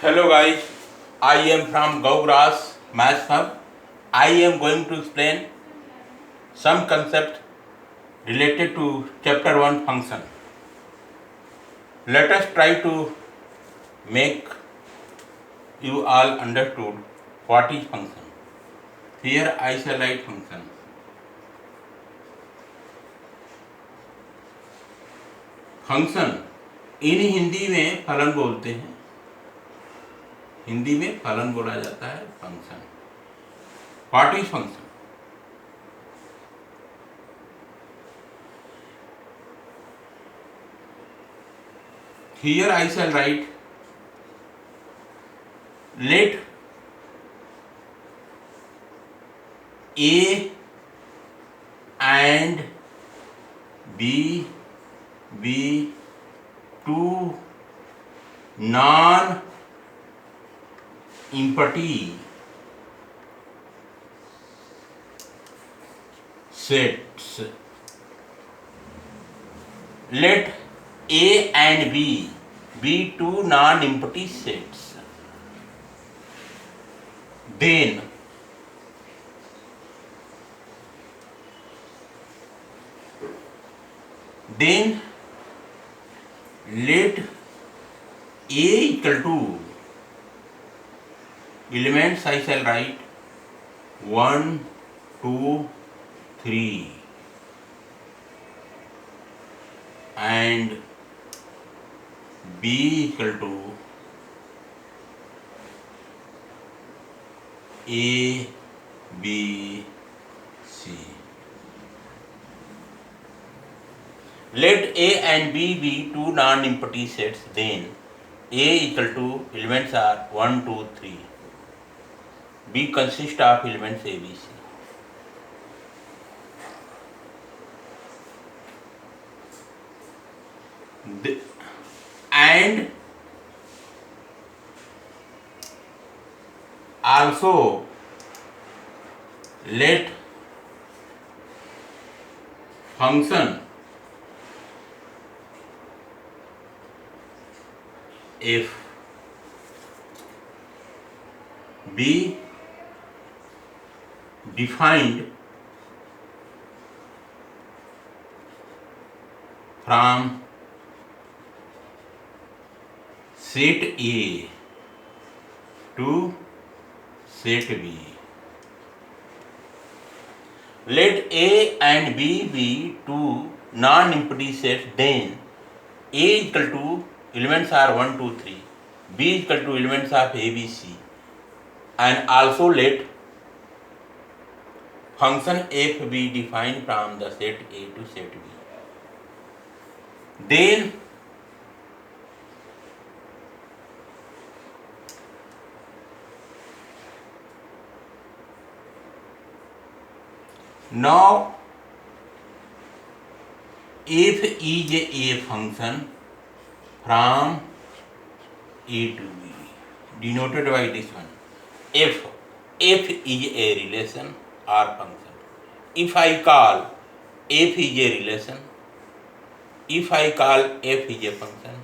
Hello guys, I am from Gaugrass Maths Hub. I am going to explain some concept related to chapter 1 function. Let us try to make you all understood what is function. Here I shall write function. Function in Hindi में फलन बोलते हैं, हिंदी में फलन बोला जाता है function. What is function? Here I shall write let A and B be two non-empty sets. Let A and B be two non-empty sets. Then let A equal to elements I shall write 1, 2, 3 and B equal to A, B, C. Let A and B be two non-empty sets, then A equal to elements are 1, 2, 3. B consists of elements A, B, C. And also let function f be defined from set A to set B. Let A and B be two non-empty sets, then A equal to elements are 1, 2, 3, B equal to elements of A, B, C, and also let function f be defined from the set A to set B. Then now f is a function from A to B, denoted by this one. F is a relation or function. If I call f is a relation, if I call f is a function,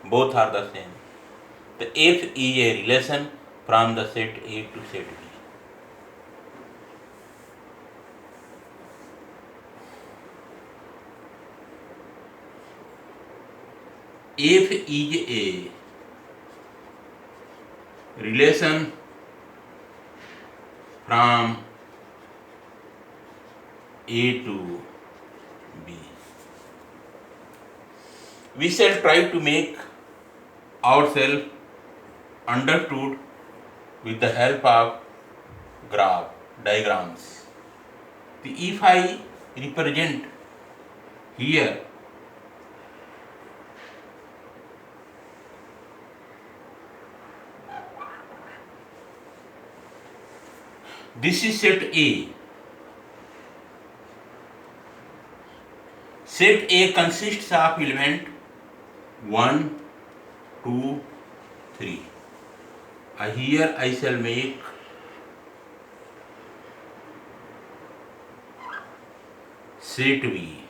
both are the same. The f is a relation from the set A to set B. F is a relation from A to B. We shall try to make ourselves understood with the help of graph diagrams. If I represent here this is set A. Set A consists of element 1, 2, 3. Here I shall make set B.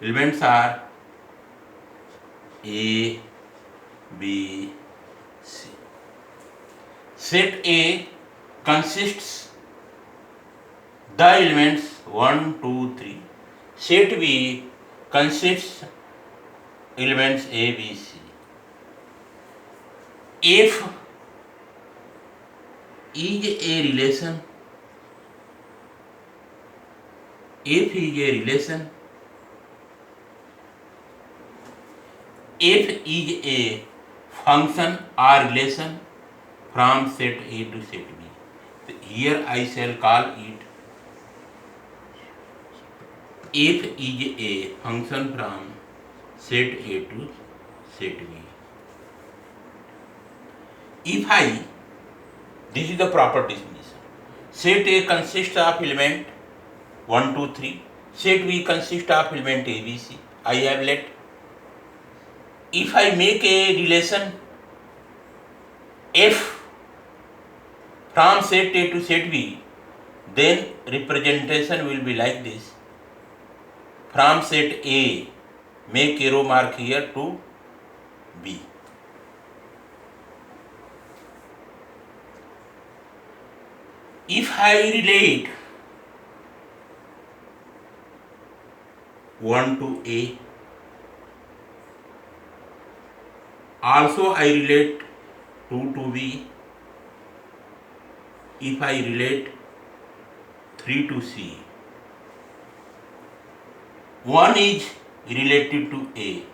Elements are A, B, C. Set A consists the elements 1, 2, 3. Set B consists elements A, B, C. If is a relation, if is a relation, if is a function or relation from set A to set B. So here I shall call it if is a function from set A to set B. If I, this is the proper definition. Set A consists of element 1, 2, 3. Set B consists of element A, B, C. I have let. If I make a relation F from set A to set B, then representation will be like this. From set A, make arrow mark here to B. If I relate 1 to A, also I relate 2 to B. If I relate 3 to C, 1 is related to A,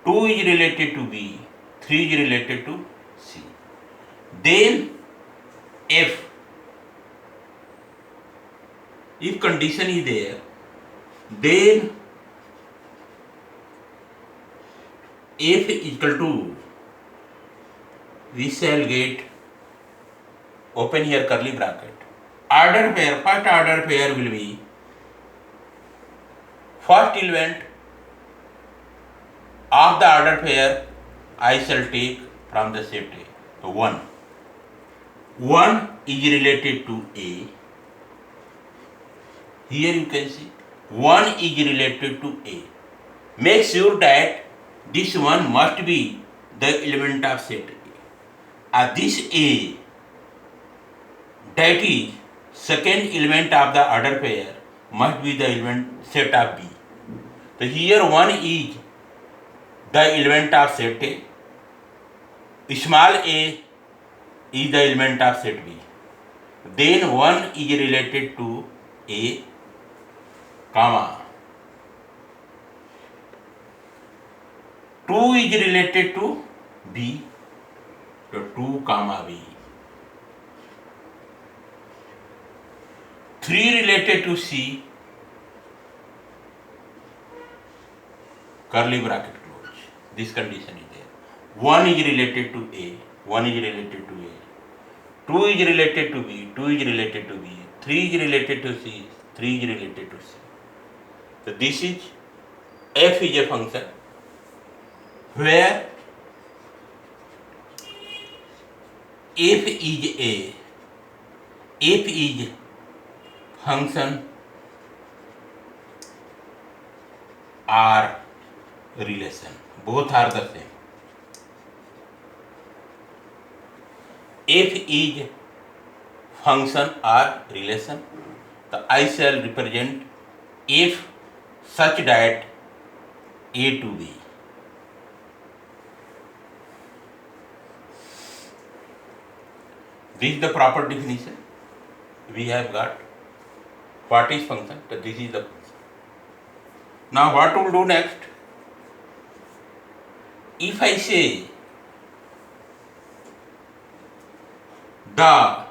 2 is related to B, 3 is related to C. Then F, if condition is there, then F is equal to, we shall get, open here curly bracket, order pair, first order pair will be first element of the order pair I shall take from the set A. So 1. 1 is related to A. Here you can see 1 is related to A. Make sure that this one must be the element of set A. This A, that is second element of the order pair, must be the element set of B. So here 1 is the element of set A. Small a is the element of set B. Then 1 is related to A, comma. 2 is related to B, so 2 comma B. 3 related to C, curly bracket close. This condition is there. 1 is related to A, 1 is related to A. 2 is related to B, 2 is related to B. 3 is related to C, 3 is related to C. So this is, F is a function where F is function or relation. Both are the same. F is function or relation. So I shall represent F such that A to B. This is the proper definition we have got. What is function? So this is the function. Now what we'll do next? If I say the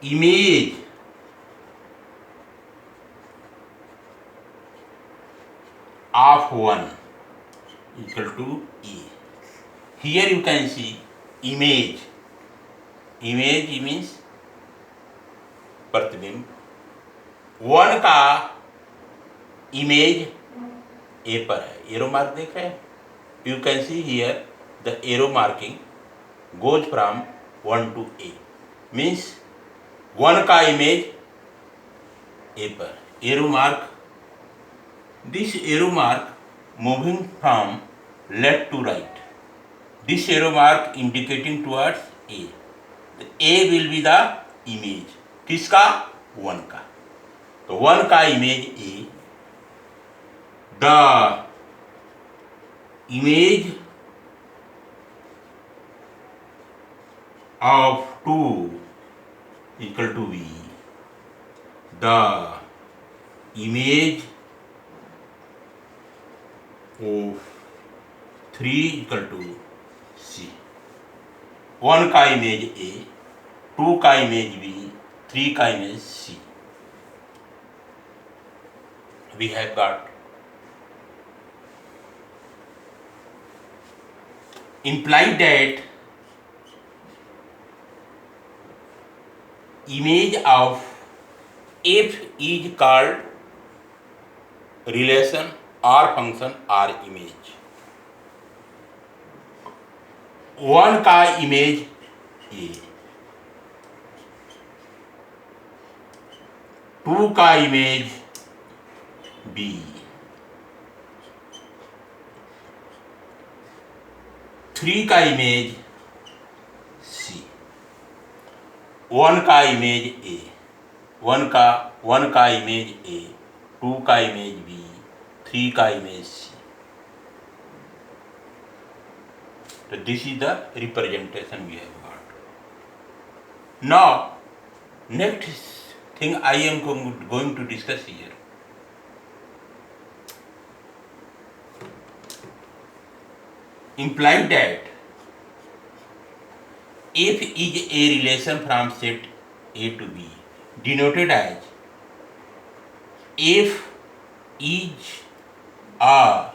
image of 1 equal to E. Here you can see image. Image means प्रतिबिंब. 1 का image A पर है. Arrow mark देख रहे हैं? You can see here the arrow marking goes from 1 to A. Means 1 का image A पर. Arrow mark, this arrow mark moving from left to right. This arrow mark indicating towards A. The A will be the image. किसका? 1 का. तो 1 का image A. The image of 2 equal to V. The image of 3 equal to C. 1 का image A, 2 का image B, 3 का image C. We have got. Imply that image of F is called relation or function or image. 1 का image A, 2 का image B, 3 का image C. 1 का image A, 1 का image A, 2 का image B, 3 का image C. So this is the representation we have got. Now, next thing I am going to discuss here. Imply that F is a relation from set A to B, denoted as F is a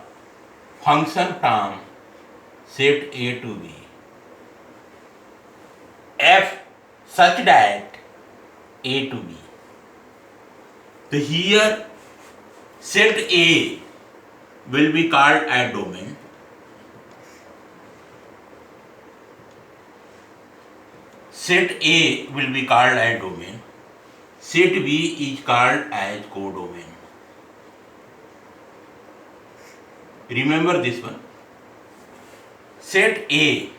function from set A to B. F such that A to B. So here set A will be called a domain. Set A will be called a domain. Set B is called as codomain. Remember this one. Set A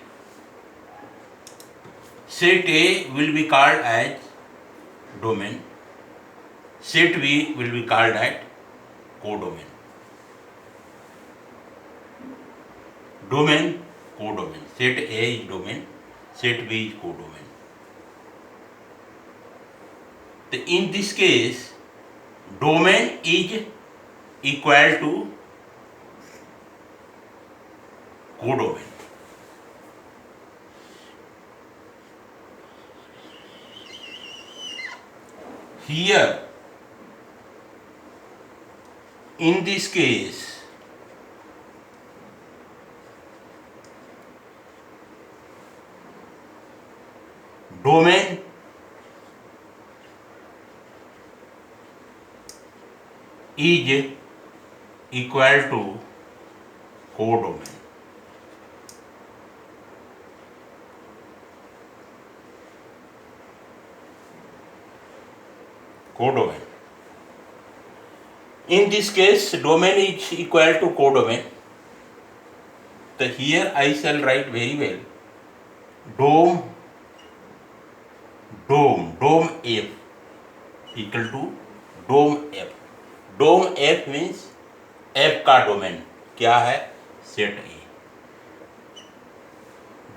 will be called as domain. Set B will be called as codomain. Domain, codomain. Set A is domain. Set B is codomain. In this case, domain is equal to codomain. Here, in this case, domain is equal to codomain. Codomain. In this case, domain is equal to codomain. So here I shall write very well. Dom F equal to dom F. Dom F means F का domain क्या है? Set A.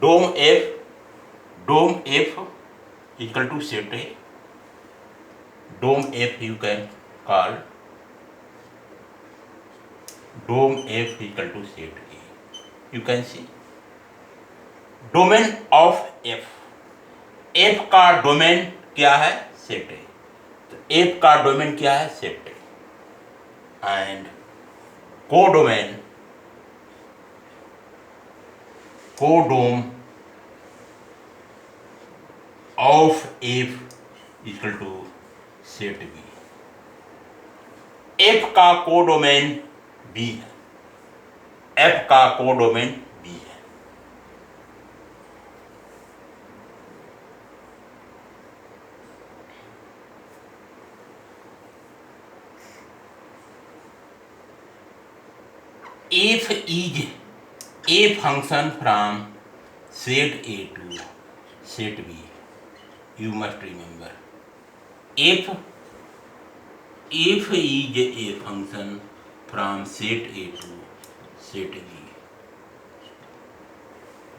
Dom F equal to set A. Dom F you can call dom F equal to set A. You can see domain of F. F का domain क्या है? Set A. तो F का domain क्या है? Set A. And codomain of F equal to set B. F का codomain B है. F का कोडोमेन B है. F is a function from set A to set B. You must remember. F is a function from set A to set B.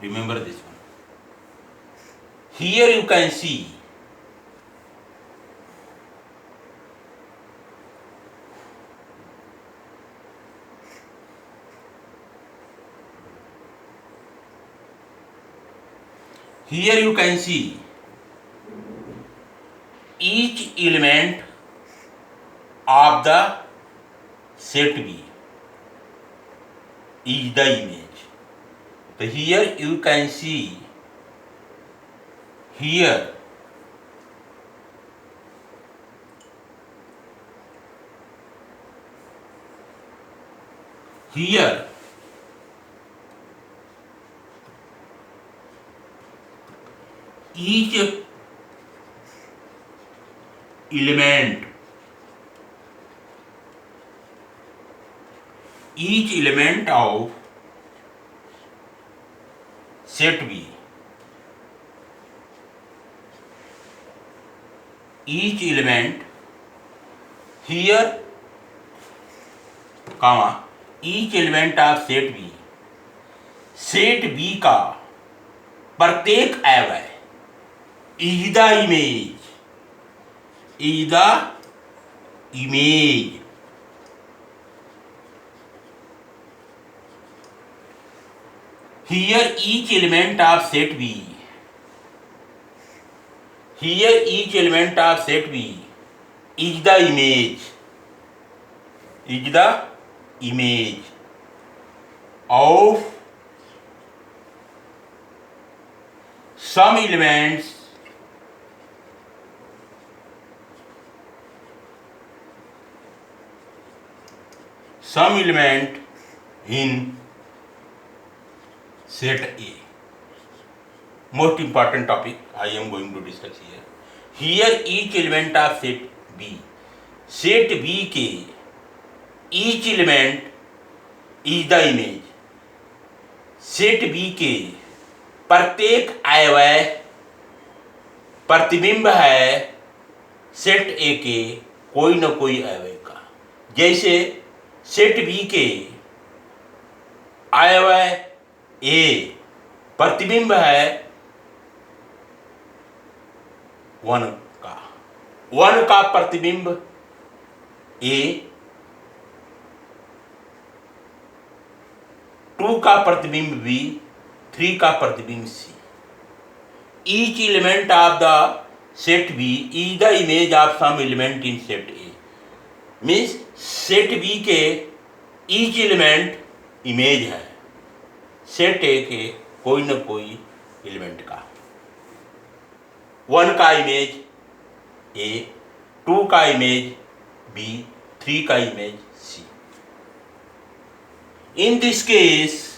Remember this one. Here you can see each element of the set B is the image. So here you can see here each element of set B, each element here comma each element of set B का प्रत्येक अवयव is the image. Here each element of set B is the image of some elements in set A. Most important topic I am going to discuss here. Here each element of set B के each element is the image. Set B के प्रत्येक अवयव प्रतिबिंब है set A के कोई न कोई अवयव का. जैसे सेट B के अवयव A प्रतिबिंब है 1 का. 1 का प्रतिबिंब A, 2 का प्रतिबिंब B, 3 का प्रतिबिंब C. Each element of the set B is the image of some element in set A. Means set B के each element इमेज है सेट A के कोई न कोई एलिमेंट का. 1 का इमेज A, 2 का इमेज B, 3 का image C. In this case